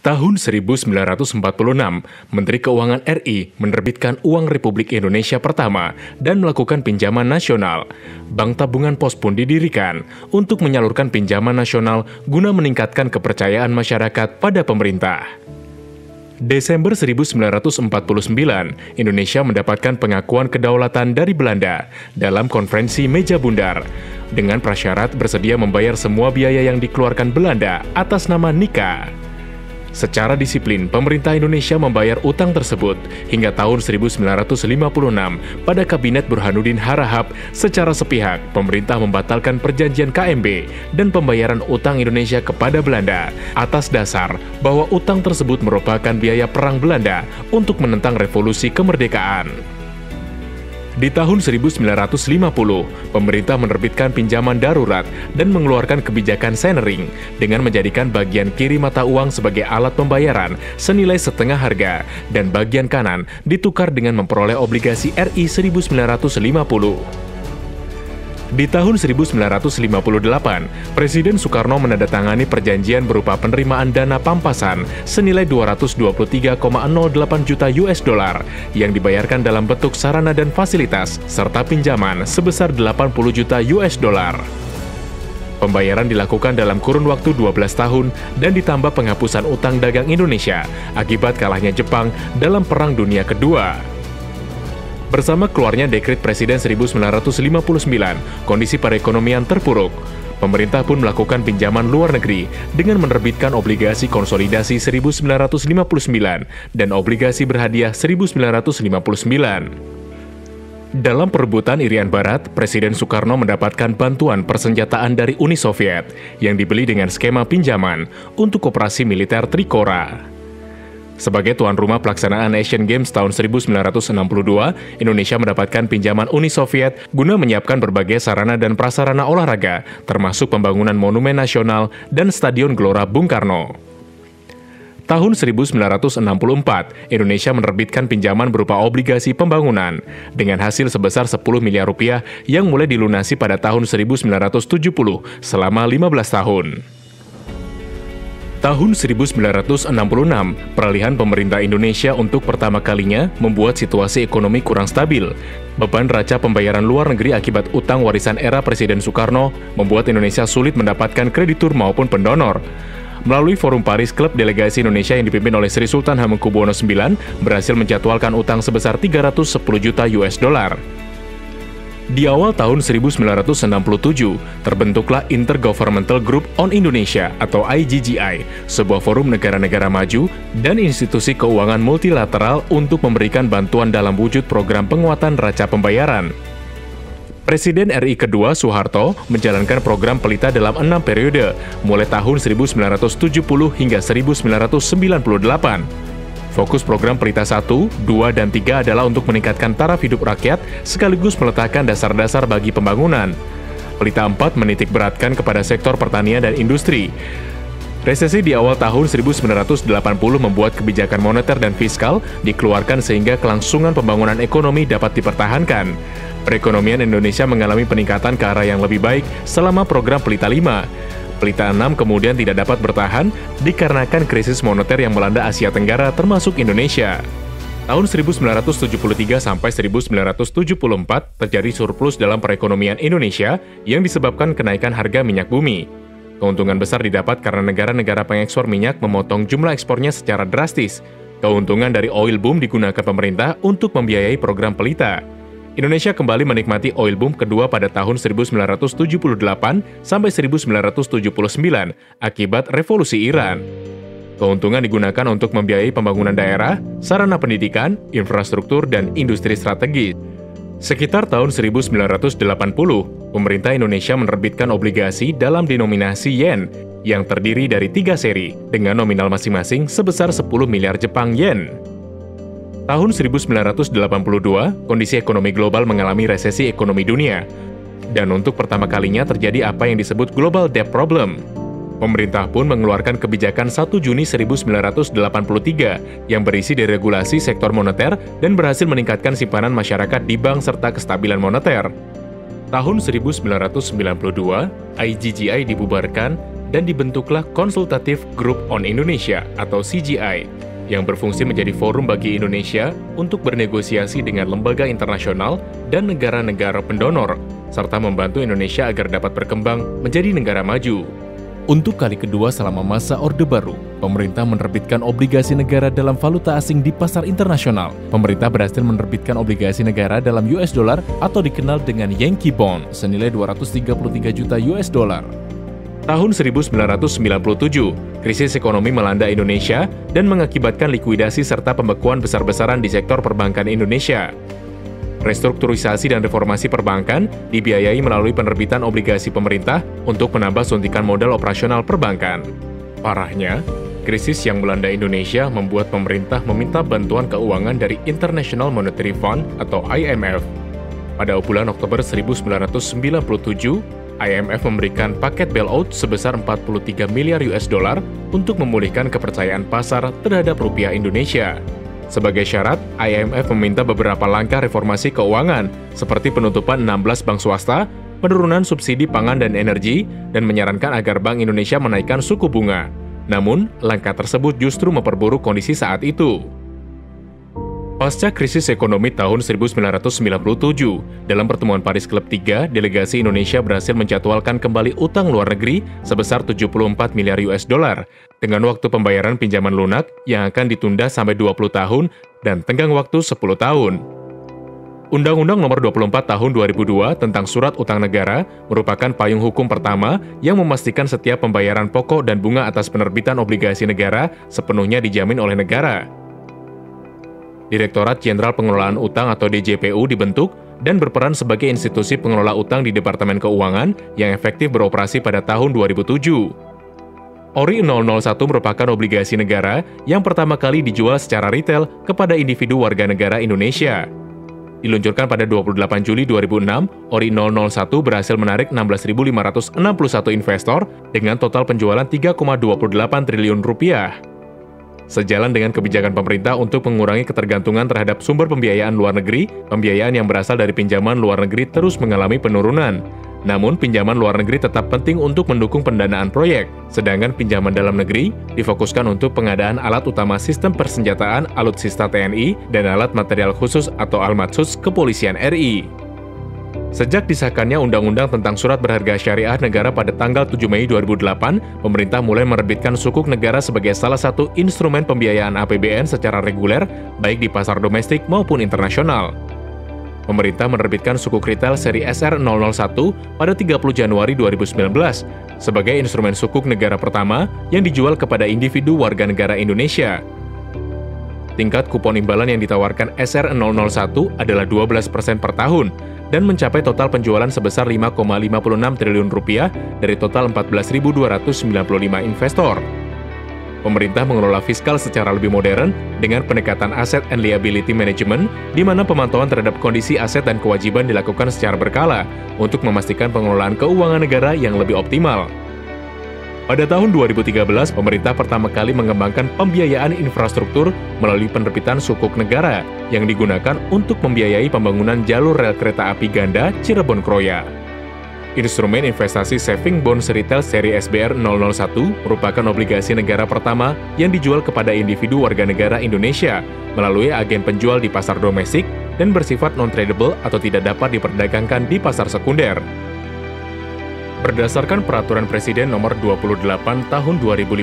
Tahun 1946, Menteri Keuangan RI menerbitkan uang Republik Indonesia pertama dan melakukan pinjaman nasional. Bank Tabungan Pos pun didirikan untuk menyalurkan pinjaman nasional guna meningkatkan kepercayaan masyarakat pada pemerintah. Desember 1949, Indonesia mendapatkan pengakuan kedaulatan dari Belanda dalam konferensi Meja Bundar, dengan prasyarat bersedia membayar semua biaya yang dikeluarkan Belanda atas nama Nika. Secara disiplin, pemerintah Indonesia membayar utang tersebut hingga tahun 1956 pada Kabinet Burhanuddin Harahap. Secara sepihak, pemerintah membatalkan perjanjian KMB dan pembayaran utang Indonesia kepada Belanda atas dasar bahwa utang tersebut merupakan biaya perang Belanda untuk menentang revolusi kemerdekaan. Di tahun 1950, pemerintah menerbitkan pinjaman darurat dan mengeluarkan kebijakan Sennering dengan menjadikan bagian kiri mata uang sebagai alat pembayaran senilai setengah harga dan bagian kanan ditukar dengan memperoleh obligasi RI 1950. Di tahun 1958, Presiden Soekarno menandatangani perjanjian berupa penerimaan dana pampasan senilai 223,08 juta US dollar yang dibayarkan dalam bentuk sarana dan fasilitas serta pinjaman sebesar 80 juta US dollar. Pembayaran dilakukan dalam kurun waktu 12 tahun dan ditambah penghapusan utang dagang Indonesia akibat kalahnya Jepang dalam Perang Dunia Kedua. Bersama keluarnya Dekret Presiden 1959, kondisi perekonomian terpuruk. Pemerintah pun melakukan pinjaman luar negeri dengan menerbitkan obligasi konsolidasi 1959 dan obligasi berhadiah 1959. Dalam perebutan Irian Barat, Presiden Soekarno mendapatkan bantuan persenjataan dari Uni Soviet yang dibeli dengan skema pinjaman untuk operasi militer Trikora. Sebagai tuan rumah pelaksanaan Asian Games tahun 1962, Indonesia mendapatkan pinjaman Uni Soviet guna menyiapkan berbagai sarana dan prasarana olahraga, termasuk pembangunan Monumen Nasional dan Stadion Gelora Bung Karno. Tahun 1964, Indonesia menerbitkan pinjaman berupa obligasi pembangunan dengan hasil sebesar 10 miliar rupiah yang mulai dilunasi pada tahun 1970 selama 15 tahun. Tahun 1966, peralihan pemerintah Indonesia untuk pertama kalinya membuat situasi ekonomi kurang stabil. Beban neraca pembayaran luar negeri akibat utang warisan era Presiden Soekarno membuat Indonesia sulit mendapatkan kreditur maupun pendonor. Melalui Forum Paris, klub delegasi Indonesia yang dipimpin oleh Sri Sultan Hamengkubuwono IX berhasil menjadwalkan utang sebesar 310 juta US dollar. Di awal tahun 1967, terbentuklah Intergovernmental Group on Indonesia atau IGGI, sebuah forum negara-negara maju dan institusi keuangan multilateral untuk memberikan bantuan dalam wujud program penguatan neraca pembayaran. Presiden RI kedua Soeharto menjalankan program Pelita dalam 6 periode, mulai tahun 1970 hingga 1998. Fokus program Pelita 1, 2, dan 3 adalah untuk meningkatkan taraf hidup rakyat sekaligus meletakkan dasar-dasar bagi pembangunan. Pelita 4 menitik beratkan kepada sektor pertanian dan industri. Resesi di awal tahun 1980 membuat kebijakan moneter dan fiskal dikeluarkan sehingga kelangsungan pembangunan ekonomi dapat dipertahankan. Perekonomian Indonesia mengalami peningkatan ke arah yang lebih baik selama program Pelita 5. Pelita 6 kemudian tidak dapat bertahan dikarenakan krisis moneter yang melanda Asia Tenggara termasuk Indonesia. Tahun 1973 sampai 1974 terjadi surplus dalam perekonomian Indonesia yang disebabkan kenaikan harga minyak bumi. Keuntungan besar didapat karena negara-negara pengekspor minyak memotong jumlah ekspornya secara drastis. Keuntungan dari oil boom digunakan pemerintah untuk membiayai program Pelita. Indonesia kembali menikmati oil boom kedua pada tahun 1978 sampai 1979 akibat revolusi Iran. Keuntungan digunakan untuk membiayai pembangunan daerah, sarana pendidikan, infrastruktur, dan industri strategis. Sekitar tahun 1980, pemerintah Indonesia menerbitkan obligasi dalam denominasi yen yang terdiri dari 3 seri dengan nominal masing-masing sebesar 10 miliar Jepang yen. Tahun 1982, kondisi ekonomi global mengalami resesi ekonomi dunia. Dan untuk pertama kalinya terjadi apa yang disebut Global Debt Problem. Pemerintah pun mengeluarkan kebijakan 1 Juni 1983 yang berisi deregulasi sektor moneter dan berhasil meningkatkan simpanan masyarakat di bank serta kestabilan moneter. Tahun 1992, IGGI dibubarkan dan dibentuklah Consultative Group on Indonesia atau CGI yang berfungsi menjadi forum bagi Indonesia untuk bernegosiasi dengan lembaga internasional dan negara-negara pendonor, serta membantu Indonesia agar dapat berkembang menjadi negara maju. Untuk kali kedua selama masa Orde Baru, pemerintah menerbitkan obligasi negara dalam valuta asing di pasar internasional. Pemerintah berhasil menerbitkan obligasi negara dalam US dollar atau dikenal dengan Yankee Bond senilai 233 juta US dollar. Tahun 1997, krisis ekonomi melanda Indonesia dan mengakibatkan likuidasi serta pembekuan besar-besaran di sektor perbankan Indonesia. Restrukturisasi dan reformasi perbankan dibiayai melalui penerbitan obligasi pemerintah untuk menambah suntikan modal operasional perbankan. Parahnya, krisis yang melanda Indonesia membuat pemerintah meminta bantuan keuangan dari International Monetary Fund atau IMF. Pada bulan Oktober 1997, IMF memberikan paket bailout sebesar 43 miliar US dollar untuk memulihkan kepercayaan pasar terhadap rupiah Indonesia. Sebagai syarat, IMF meminta beberapa langkah reformasi keuangan, seperti penutupan 16 bank swasta, penurunan subsidi pangan dan energi, dan menyarankan agar Bank Indonesia menaikkan suku bunga. Namun, langkah tersebut justru memperburuk kondisi saat itu. Pasca krisis ekonomi tahun 1997, dalam pertemuan Paris Club 3, delegasi Indonesia berhasil menjadwalkan kembali utang luar negeri sebesar 74 miliar US dollar dengan waktu pembayaran pinjaman lunak yang akan ditunda sampai 20 tahun dan tenggang waktu 10 tahun. Undang-Undang Nomor 24 Tahun 2002 tentang Surat Utang Negara merupakan payung hukum pertama yang memastikan setiap pembayaran pokok dan bunga atas penerbitan obligasi negara sepenuhnya dijamin oleh negara. Direktorat Jenderal Pengelolaan Utang atau DJPU dibentuk dan berperan sebagai institusi pengelola utang di Departemen Keuangan yang efektif beroperasi pada tahun 2007. ORI 001 merupakan obligasi negara yang pertama kali dijual secara retail kepada individu warga negara Indonesia. Diluncurkan pada 28 Juli 2006, ORI 001 berhasil menarik 16.561 investor dengan total penjualan 3,28 triliun rupiah. Sejalan dengan kebijakan pemerintah untuk mengurangi ketergantungan terhadap sumber pembiayaan luar negeri, pembiayaan yang berasal dari pinjaman luar negeri terus mengalami penurunan. Namun, pinjaman luar negeri tetap penting untuk mendukung pendanaan proyek, sedangkan pinjaman dalam negeri difokuskan untuk pengadaan alat utama sistem persenjataan Alutsista TNI dan alat material khusus atau Almatsus Kepolisian RI. Sejak disahkannya Undang-Undang tentang Surat Berharga Syariah Negara pada tanggal 7 Mei 2008, pemerintah mulai menerbitkan sukuk negara sebagai salah satu instrumen pembiayaan APBN secara reguler, baik di pasar domestik maupun internasional. Pemerintah menerbitkan sukuk retail seri SR001 pada 30 Januari 2019 sebagai instrumen sukuk negara pertama yang dijual kepada individu warga negara Indonesia. Tingkat kupon imbalan yang ditawarkan SR001 adalah 12% per tahun dan mencapai total penjualan sebesar 5,56 triliun rupiah dari total 14.295 investor. Pemerintah mengelola fiskal secara lebih modern dengan pendekatan Asset and Liability Management, di mana pemantauan terhadap kondisi aset dan kewajiban dilakukan secara berkala untuk memastikan pengelolaan keuangan negara yang lebih optimal. Pada tahun 2013, pemerintah pertama kali mengembangkan pembiayaan infrastruktur melalui penerbitan sukuk negara yang digunakan untuk membiayai pembangunan jalur rel kereta api ganda Cirebon-Kroya. Instrumen investasi Saving Bonds Retail seri SBR 001 merupakan obligasi negara pertama yang dijual kepada individu warga negara Indonesia melalui agen penjual di pasar domestik dan bersifat non-tradable atau tidak dapat diperdagangkan di pasar sekunder. Berdasarkan Peraturan Presiden Nomor 28 Tahun 2015,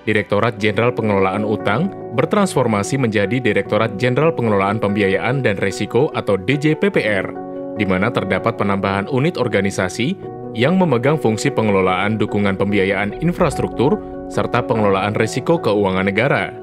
Direktorat Jenderal Pengelolaan Utang bertransformasi menjadi Direktorat Jenderal Pengelolaan Pembiayaan dan Risiko atau DJPPR, di mana terdapat penambahan unit organisasi yang memegang fungsi pengelolaan dukungan pembiayaan infrastruktur serta pengelolaan risiko keuangan negara.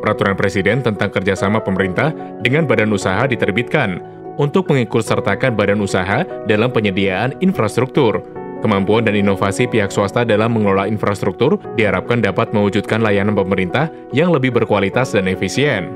Peraturan Presiden tentang kerjasama pemerintah dengan badan usaha diterbitkan untuk mengikutsertakan badan usaha dalam penyediaan infrastruktur. Kemampuan dan inovasi pihak swasta dalam mengelola infrastruktur diharapkan dapat mewujudkan layanan pemerintah yang lebih berkualitas dan efisien.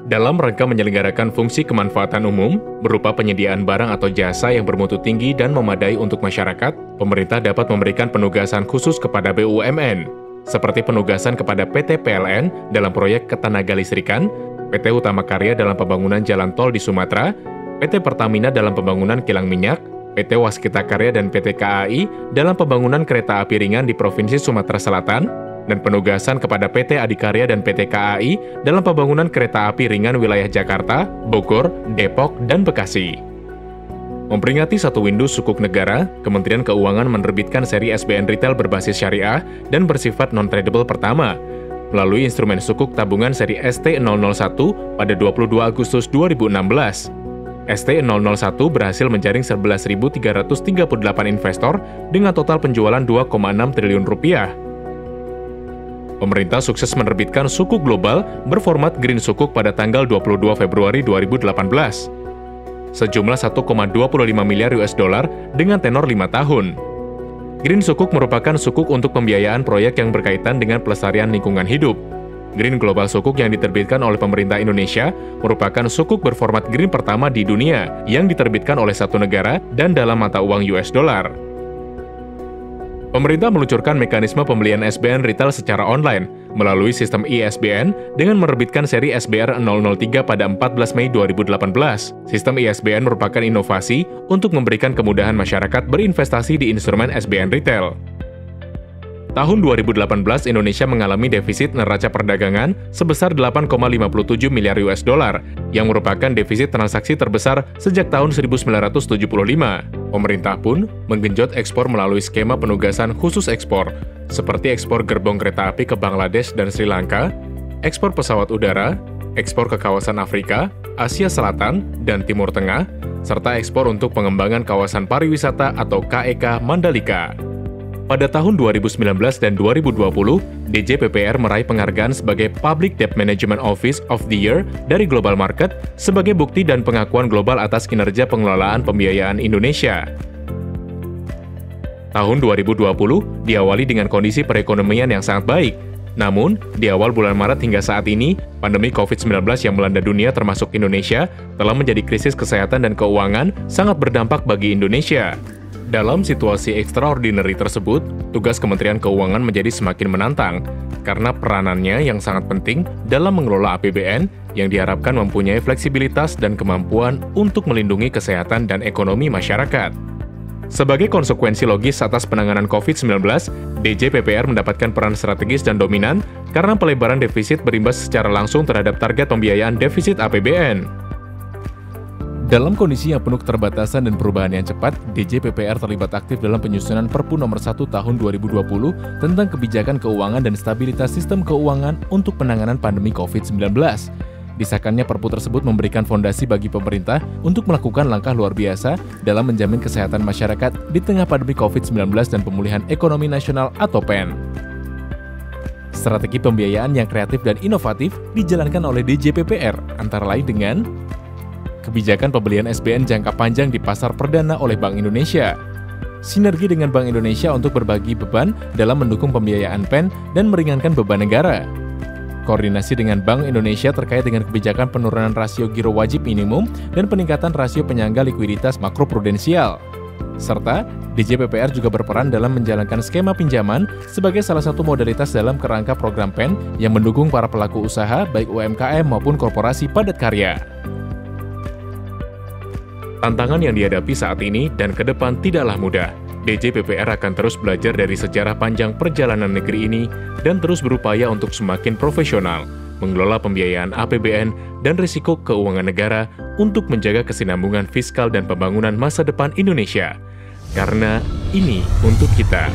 Dalam rangka menyelenggarakan fungsi kemanfaatan umum, berupa penyediaan barang atau jasa yang bermutu tinggi dan memadai untuk masyarakat, pemerintah dapat memberikan penugasan khusus kepada BUMN, seperti penugasan kepada PT PLN dalam proyek ketenagalistrikan, PT Utama Karya dalam pembangunan jalan tol di Sumatera, PT Pertamina dalam pembangunan kilang minyak, PT Waskita Karya dan PT KAI dalam pembangunan kereta api ringan di Provinsi Sumatera Selatan, dan penugasan kepada PT Adikarya dan PT KAI dalam pembangunan kereta api ringan wilayah Jakarta, Bogor, Depok, dan Bekasi. Memperingati 1 Windu Sukuk Negara, Kementerian Keuangan menerbitkan seri SBN Retail berbasis syariah dan bersifat non-tradable pertama, melalui instrumen sukuk tabungan seri ST001 pada 22 Agustus 2016. ST001 berhasil menjaring 11.338 investor dengan total penjualan 2,6 triliun rupiah. Pemerintah sukses menerbitkan sukuk global berformat Green Sukuk pada tanggal 22 Februari 2018. Sejumlah 1,25 miliar US dollar dengan tenor 5 tahun. Green Sukuk merupakan sukuk untuk pembiayaan proyek yang berkaitan dengan pelestarian lingkungan hidup. Green Global Sukuk yang diterbitkan oleh pemerintah Indonesia merupakan sukuk berformat green pertama di dunia yang diterbitkan oleh satu negara dan dalam mata uang US dollar. Pemerintah meluncurkan mekanisme pembelian SBN retail secara online melalui sistem ISBN dengan menerbitkan seri SBR 003 pada 14 Mei 2018. Sistem ISBN merupakan inovasi untuk memberikan kemudahan masyarakat berinvestasi di instrumen SBN retail. Tahun 2018, Indonesia mengalami defisit neraca perdagangan sebesar 8,57 miliar US dollar, yang merupakan defisit transaksi terbesar sejak tahun 1975. Pemerintah pun menggenjot ekspor melalui skema penugasan khusus ekspor, seperti ekspor gerbong kereta api ke Bangladesh dan Sri Lanka, ekspor pesawat udara, ekspor ke kawasan Afrika, Asia Selatan, dan Timur Tengah, serta ekspor untuk pengembangan kawasan pariwisata atau KEK Mandalika. Pada tahun 2019 dan 2020, DJPPR meraih penghargaan sebagai Public Debt Management Office of the Year dari Global Market sebagai bukti dan pengakuan global atas kinerja pengelolaan pembiayaan Indonesia. Tahun 2020 diawali dengan kondisi perekonomian yang sangat baik. Namun, di awal bulan Maret hingga saat ini, pandemi COVID-19 yang melanda dunia termasuk Indonesia telah menjadi krisis kesehatan dan keuangan sangat berdampak bagi Indonesia. Dalam situasi extraordinary tersebut, tugas Kementerian Keuangan menjadi semakin menantang karena peranannya yang sangat penting dalam mengelola APBN yang diharapkan mempunyai fleksibilitas dan kemampuan untuk melindungi kesehatan dan ekonomi masyarakat. Sebagai konsekuensi logis atas penanganan COVID-19, DJPPR mendapatkan peran strategis dan dominan karena pelebaran defisit berimbas secara langsung terhadap target pembiayaan defisit APBN. Dalam kondisi yang penuh keterbatasan dan perubahan yang cepat, DJPPR terlibat aktif dalam penyusunan Perpu Nomor 1 Tahun 2020 tentang kebijakan keuangan dan stabilitas sistem keuangan untuk penanganan pandemi COVID-19. Disahkannya Perpu tersebut memberikan fondasi bagi pemerintah untuk melakukan langkah luar biasa dalam menjamin kesehatan masyarakat di tengah pandemi COVID-19 dan pemulihan ekonomi nasional atau PEN. Strategi pembiayaan yang kreatif dan inovatif dijalankan oleh DJPPR, antara lain dengan kebijakan pembelian SBN jangka panjang di pasar perdana oleh Bank Indonesia, sinergi dengan Bank Indonesia untuk berbagi beban dalam mendukung pembiayaan PEN dan meringankan beban negara, koordinasi dengan Bank Indonesia terkait dengan kebijakan penurunan rasio giro wajib minimum dan peningkatan rasio penyangga likuiditas makroprudensial, serta DJPPR juga berperan dalam menjalankan skema pinjaman sebagai salah satu modalitas dalam kerangka program PEN yang mendukung para pelaku usaha baik UMKM maupun korporasi padat karya. Tantangan yang dihadapi saat ini dan ke depan tidaklah mudah. DJPPR akan terus belajar dari sejarah panjang perjalanan negeri ini dan terus berupaya untuk semakin profesional, mengelola pembiayaan APBN dan risiko keuangan negara untuk menjaga kesinambungan fiskal dan pembangunan masa depan Indonesia. Karena ini untuk kita.